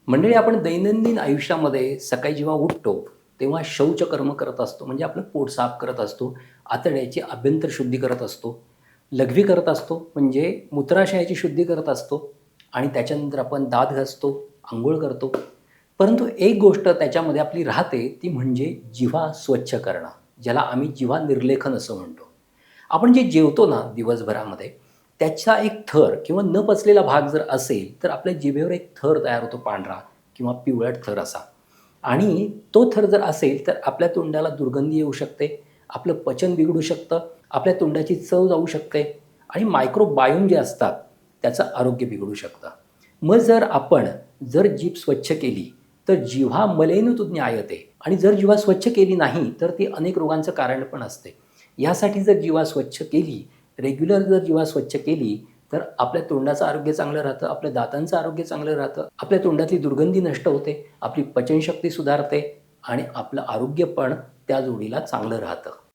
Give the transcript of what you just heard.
मंडळी आपण दैनंदिन आयुष्यामध्ये सकाळी जेव्हा उठतो, तेव्हा शौचकर्म करत असतो. म्हणजे आपलं पोट साफ करत असतो, आतड्याची आभ्यंतर शुद्धी करत असतो, लघवी करत असतो, म्हणजे मूत्राशयाची शुद्धी करत असतो आणि त्याच्यानंतर आपण दात घासतो, अंघोळ करतो. परंतु एक गोष्ट त्याच्यामध्ये आपली राहते, ती म्हणजे जिव्हा स्वच्छ करणं, ज्याला आम्ही जिव्हा निर्लेखन असं म्हणतो. आपण जे जेवतो ना दिवसभरामध्ये, त्याचा एक थर किंवा न पचलेला भाग जर असेल, तर आपल्या जिभेवर एक थर तयार होतो पांढरा किंवा पिवळट थर असा. आणि तो थर जर असेल, तर आपल्या तोंडाला दुर्गंधी येऊ शकते, आपलं पचन बिघडू शकतं, आपल्या तोंडाची चव जाऊ शकते आणि मायक्रोबायोम जे असतात, त्याचं आरोग्य बिघडू शकतं. मग जर जीभ स्वच्छ केली, तर जिव्हा मलेन तु ज्ञायते आणि जर जिव्हा स्वच्छ केली नाही, तर ती अनेक रोगांचं कारण पण असते. यासाठी जर जिव्हा स्वच्छ केली, रेग्युलर जर जिव्हा स्वच्छ केली, तर आपल्या तोंडाचं आरोग्य चांगलं राहतं, आपल्या दातांचं आरोग्य चांगलं राहतं, आपल्या तोंडातली दुर्गंधी नष्ट होते, आपली पचनशक्ती सुधारते आणि आपलं आरोग्य पण त्या जोडीला चांगलं राहतं.